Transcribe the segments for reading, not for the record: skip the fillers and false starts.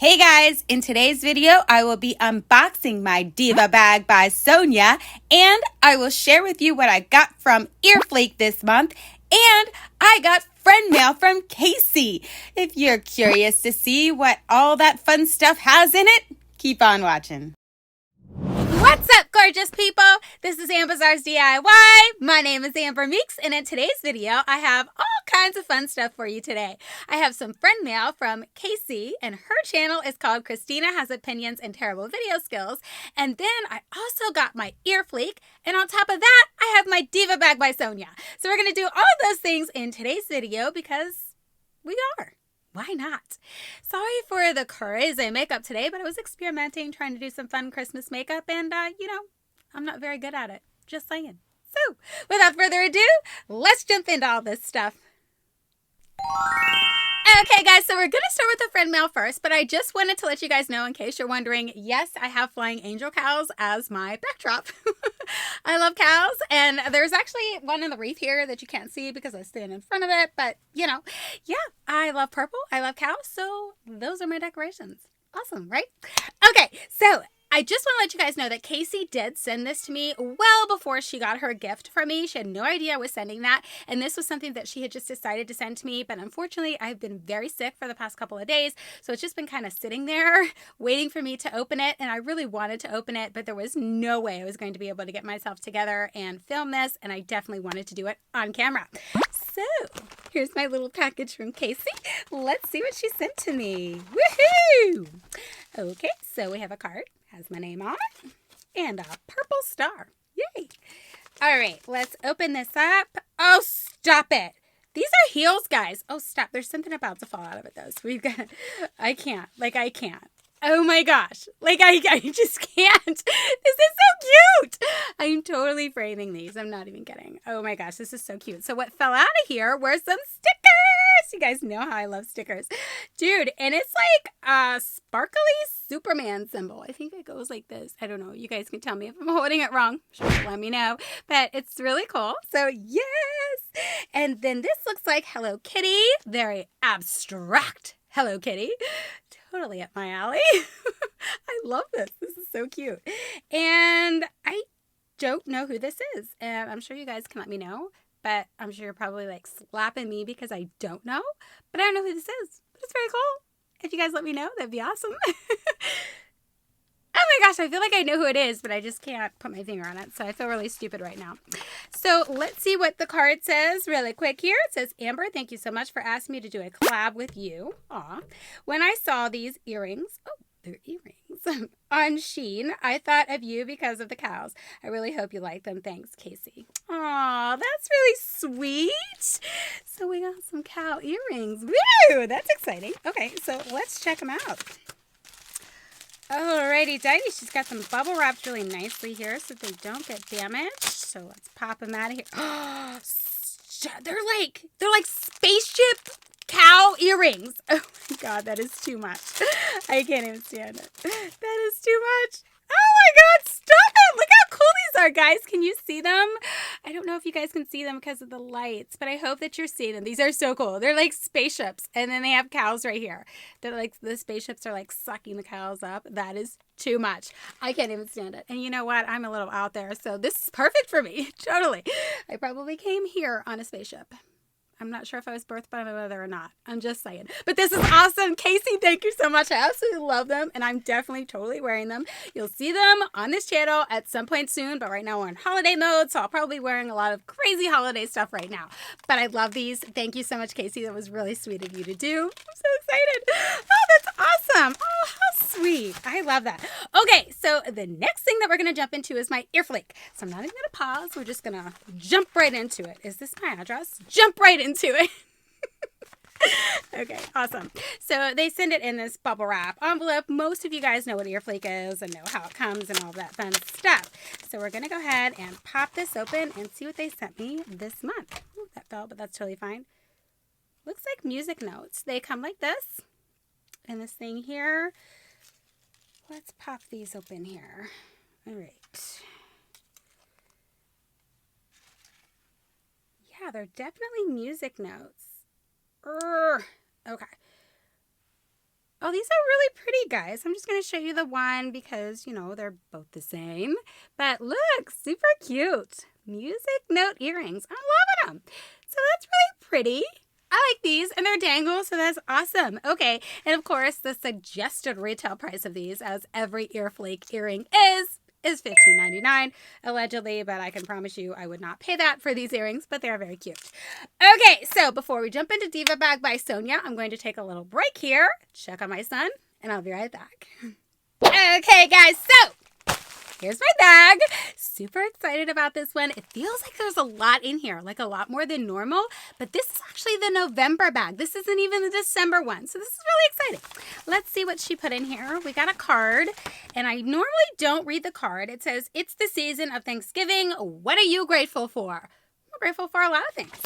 Hey guys, in today's video, I will be unboxing my Diva Bag by Sonya, and I will share with you what I got from EarFleek this month, and I got friend mail from Casey. If you're curious to see what all that fun stuff has in it, keep on watching. What's up, gorgeous people? This is Amber's DIY. My name is Amber Meeks, and in today's video, I have all kinds of fun stuff for you today. I have some friend mail from Casey, and her channel is called Christina Has Opinions and Terrible Video Skills. And then I also got my EarFleek, and on top of that, I have my Diva Bag by Sonya. So we're going to do all of those things in today's video because we are. Why not? Sorry for the crazy makeup today, but I was experimenting, trying to do some fun Christmas makeup, and, I'm not very good at it. Just saying. So, without further ado, let's jump into all this stuff. Okay, guys, so we're going to start with the friend mail first, but I just wanted to let you guys know, in case you're wondering, yes, I have flying angel cows as my backdrop. I love cows, and there's actually one in the wreath here that you can't see because I stand in front of it, but, yeah, I love purple, I love cows, so those are my decorations. Awesome, right? Okay, so I just want to let you guys know that Casey did send this to me well before she got her gift from me. She had no idea I was sending that, and this was something that she had just decided to send to me, but unfortunately, I've been very sick for the past couple of days, so it's just been kind of sitting there waiting for me to open it, and I really wanted to open it, but there was no way I was going to be able to get myself together and film this, and I definitely wanted to do it on camera. So, here's my little package from Casey. Let's see what she sent to me. Woohoo! Okay, so we have a card. Has my name on it, and a purple star. Yay! All right, let's open this up. Oh, stop it. These are heels, guys. Oh, stop. There's something about to fall out of it, though. So we've got, I can't. Oh my gosh. I just can't. This is so cute. I'm totally framing these. I'm not even kidding. Oh my gosh, this is so cute. So what fell out of here were some stickers. You guys know how I love stickers. Dude, and it's like a sparkly Superman symbol. I think it goes like this. I don't know. You guys can tell me if I'm holding it wrong. Sure, let me know. But it's really cool. So yes. And then this looks like Hello Kitty. Very abstract Hello Kitty. Totally up my alley. I love this. This is so cute. And I don't know who this is. And I'm sure you guys can let me know. But I'm sure you're probably like slapping me because I don't know. But I don't know who this is. But it's very cool. If you guys let me know, that'd be awesome. Oh my gosh, I feel like I know who it is, but I just can't put my finger on it. So I feel really stupid right now. So let's see what the card says really quick here. It says, Amber, thank you so much for asking me to do a collab with you. Aw. When I saw these earrings, they're earrings, on Shein, I thought of you because of the cows. I really hope you like them. Thanks, Casey. Aw, that's really sweet. So we got some cow earrings. Woo! That's exciting. Okay, so let's check them out. Alrighty, Didy, she's got them bubble wrapped really nicely here so they don't get damaged. So let's pop them out of here. Oh, they're like spaceship cow earrings. Oh my god, that is too much. I can't even stand it. That is too much. Oh my god, stop it! Look how cool these are, guys. Can you see them? I don't know if you guys can see them because of the lights, but I hope that you're seeing them. These are so cool. They're like spaceships, and then they have cows right here. They're like, the spaceships are like sucking the cows up. That is too much. I can't even stand it. And you know what? I'm a little out there, so this is perfect for me. Totally. I probably came here on a spaceship. I'm not sure if I was birthed by my mother or not. I'm just saying. But this is awesome. Casey, thank you so much. I absolutely love them, and I'm definitely totally wearing them. You'll see them on this channel at some point soon, but right now we're in holiday mode, so I'll probably be wearing a lot of crazy holiday stuff right now. But I love these. Thank you so much, Casey. That was really sweet of you to do. I'm so excited. Oh, that's awesome. Oh, how sweet. I love that. Okay, so the next thing that we're going to jump into is my EarFleek. So I'm not even going to pause. We're just going to jump right into it. Is this my address? Jump right into it. Okay, awesome. So they send it in this bubble wrap envelope. Most of you guys know what EarFleek is and know how it comes and all that fun stuff. So we're going to go ahead and pop this open and see what they sent me this month. Ooh, that fell, but that's totally fine. Looks like music notes. They come like this. And this thing here. Let's pop these open here. All right. Yeah, they're definitely music notes. Okay. Oh, these are really pretty, guys. I'm just going to show you the one because, you know, they're both the same. But look, super cute. Music note earrings. I'm loving them. So that's really pretty. I like these, and they're dangles, so that's awesome. Okay, and of course, the suggested retail price of these, as every EarFleek earring is $15.99, allegedly, but I can promise you I would not pay that for these earrings, but they're very cute. Okay, so before we jump into Diva Bag by Sonya, I'm going to take a little break here, check on my son, and I'll be right back. Okay, guys, so here's my bag. Super excited about this one. It feels like there's a lot in here, like a lot more than normal, but this is actually the November bag. This isn't even the December one, so this is really exciting. Let's see what she put in here. We got a card, and I normally don't read the card. It says, "It's the season of Thanksgiving. What are you grateful for?" I'm grateful for a lot of things,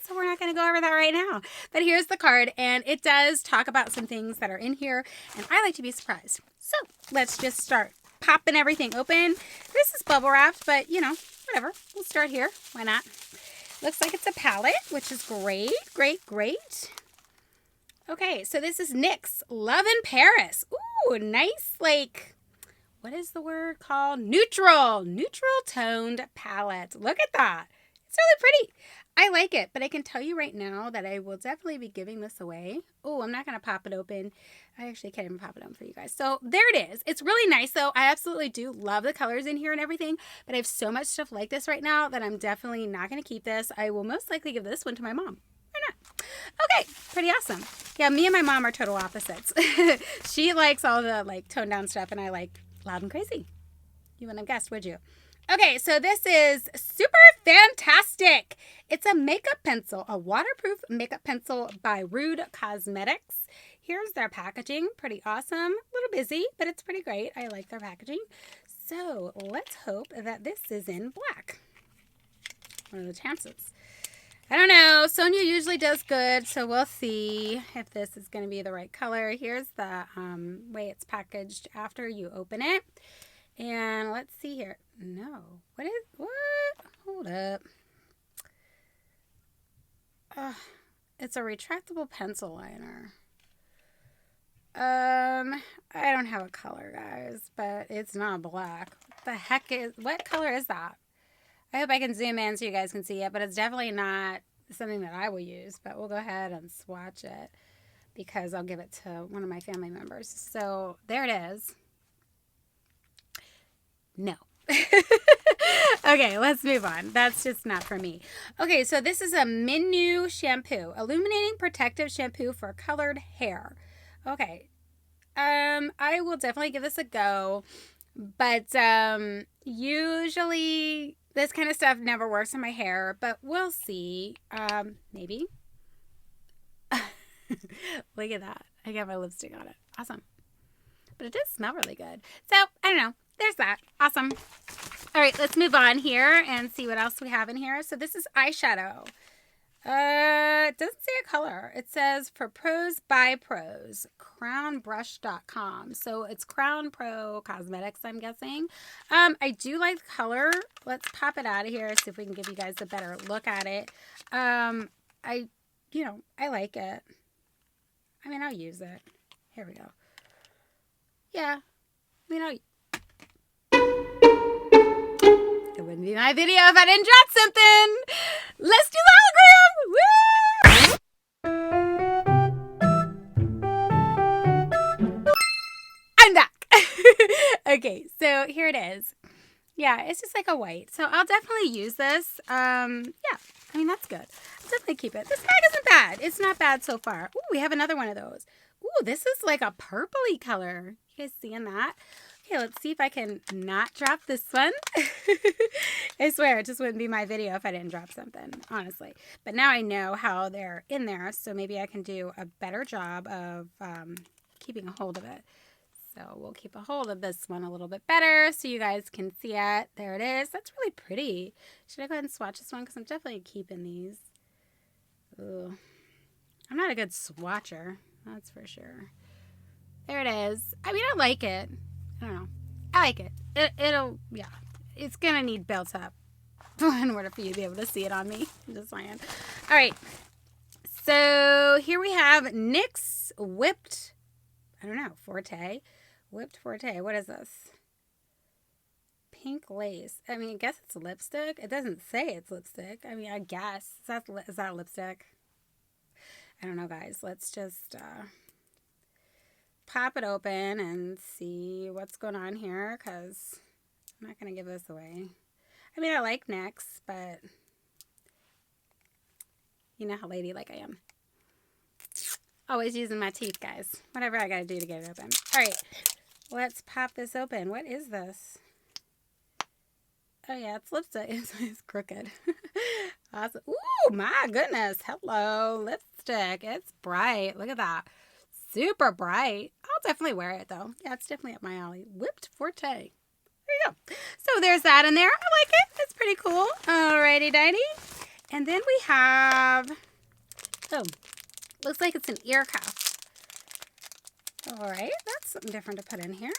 so we're not going to go over that right now. But here's the card, and it does talk about some things that are in here, and I like to be surprised. So let's just start popping everything open. This is bubble wrapped, but you know, whatever. We'll start here. Why not? Looks like it's a palette, which is great, great, great. Okay, so this is NYX Love in Paris. Ooh, nice, like, what is the word called? Neutral toned palette. Look at that. It's really pretty. I like it, but I can tell you right now that I will definitely be giving this away. Oh, I'm not going to pop it open. I actually can't even pop it open for you guys. So there it is. It's really nice, though. I absolutely do love the colors in here and everything, but I have so much stuff like this right now that I'm definitely not going to keep this. I will most likely give this one to my mom. Why not? Okay, pretty awesome. Yeah, me and my mom are total opposites. She likes all the, like, toned down stuff, and I like loud and crazy. You wouldn't have guessed, would you? Okay, so this is super fantastic. It's a makeup pencil, a waterproof makeup pencil by Rude Cosmetics. Here's their packaging. Pretty awesome. A little busy, but it's pretty great. I like their packaging. So let's hope that this is in black. What are the chances? I don't know. Sonya usually does good, so we'll see if this is going to be the right color. Here's the way it's packaged after you open it. And let's see here. No. What? Hold up. It's a retractable pencil liner. I don't have a color, guys, but it's not black. What color is that? I hope I can zoom in so you guys can see it, but it's definitely not something that I will use, but we'll go ahead and swatch it because I'll give it to one of my family members. So there it is. No. Okay, let's move on. That's just not for me. Okay, so this is a Menu shampoo, illuminating protective shampoo for colored hair. Okay, I will definitely give this a go, but usually this kind of stuff never works in my hair, but we'll see. Maybe. Look at that. I got my lipstick on it. Awesome. But it does smell really good. So, I don't know. There's that. Awesome. All right, let's move on here and see what else we have in here. So this is eyeshadow. It doesn't say a color. It says for pros by pros, crownbrush.com. So it's Crown Pro Cosmetics, I'm guessing. I do like the color. Let's pop it out of here, see if we can give you guys a better look at it. I like it. I mean, I'll use it. Here we go. Yeah. I mean, it wouldn't be my video if I didn't drop something. Let's do the hologram. Woo! I'm back. Okay, so here it is. Yeah, it's just like a white. So I'll definitely use this. Yeah, I mean, that's good. I'll definitely keep it. This bag isn't bad. It's not bad so far. Ooh, we have another one of those. Ooh, this is like a purpley color. You guys seeing that? Okay, let's see if I can not drop this one. I swear, it just wouldn't be my video if I didn't drop something, honestly. But now I know how they're in there, so maybe I can do a better job of keeping a hold of it. So we'll keep a hold of this one a little bit better so you guys can see it. There it is. That's really pretty. Should I go ahead and swatch this one? Because I'm definitely keeping these. Ooh. I'm not a good swatcher, that's for sure. There it is. I mean, I like it. I don't know. I like it. Yeah. It's going to need built up in order for you to be able to see it on me. I'm just saying. All right. So here we have NYX Whipped. I don't know, Forte. Whipped Forte. What is this? Pink lace. I mean, I guess it's lipstick. It doesn't say it's lipstick. I mean, I guess. Is that lipstick? I don't know, guys. Let's just pop it open and see what's going on here, because I'm not going to give this away. I mean, I like NYX, but you know how ladylike I am. Always using my teeth, guys. Whatever I got to do to get it open. All right. Let's pop this open. What is this? Oh, yeah, it's lipstick. It's crooked. Awesome. Ooh, my goodness. Hello, lipstick. It's bright. Look at that. Super bright. I'll definitely wear it, though. Yeah, it's definitely up my alley. Whipped Forte. There you go. So there's that in there. I like it. It's pretty cool. Alrighty, dighty. And then we have... Oh, looks like it's an ear cuff. Alright, that's something different to put in here.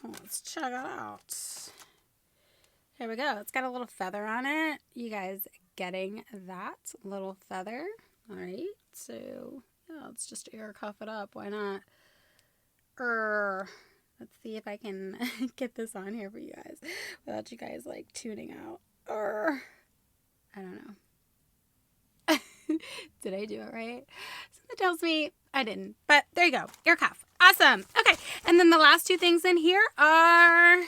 Let's check it out. Here we go. It's got a little feather on it. You guys getting that little feather? All right. So, yeah, let's just ear cuff it up. Why not? Let's see if I can get this on here for you guys without you guys, like, tuning out. I don't know. Did I do it right? Something tells me I didn't. But there you go. Ear cuff. Awesome. Okay. And then the last two things in here are...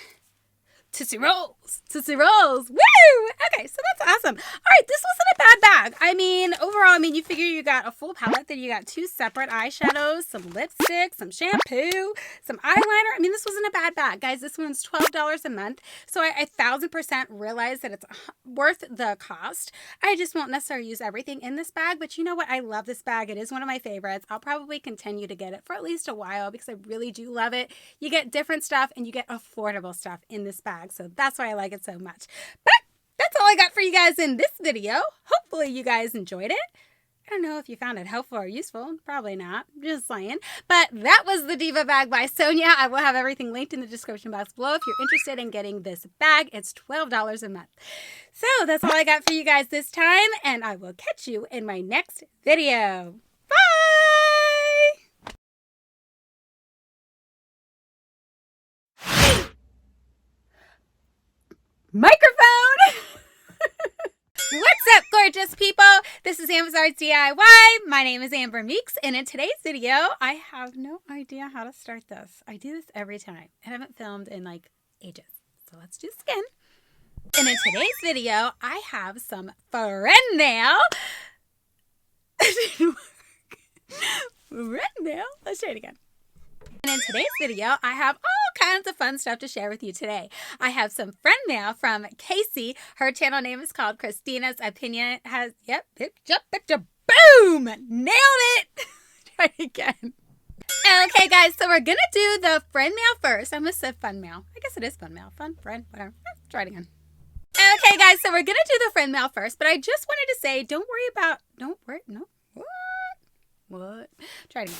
Tootsie Rolls. Tootsie Rolls. Woo! Okay, so that's awesome. All right, this wasn't a bad bag. I mean, overall, I mean, you figure you got a full palette, then you got 2 separate eyeshadows, some lipstick, some shampoo, some eyeliner. I mean, this wasn't a bad bag. Guys, this one's $12 a month, so I 1,000% realize that it's worth the cost. I just won't necessarily use everything in this bag, but you know what? I love this bag. It is one of my favorites. I'll probably continue to get it for at least a while because I really do love it. You get different stuff and you get affordable stuff in this bag. So that's why I like it so much. But that's all I got for you guys in this video. Hopefully you guys enjoyed it. I don't know if you found it helpful or useful. Probably not. Just saying. But that was the Diva Bag by Sonya. I will have everything linked in the description box below if you're interested in getting this bag. It's $12 a month. So that's all I got for you guys this time. And I will catch you in my next video. Bye! Microphone! What's up, gorgeous people? This is Amazon's DIY. My name is Amber Meeks, and in today's video, I have no idea how to start this. I do this every time. I haven't filmed in like ages. So let's do this again. And in today's video, I have some friend mail. Friend mail? Let's try it again. And in today's video, I have all kinds of fun stuff to share with you today. I have some friend mail from Casey. Her channel name is called Christina's Opinion. Boom! Nailed it! Try it again. Okay, guys, so we're going to do the friend mail first. I almost said fun mail. I guess it is fun mail. Fun, friend, whatever. Let's try it again. Okay, guys, so we're going to do the friend mail first, but I just wanted to say, don't worry. What? Try it again.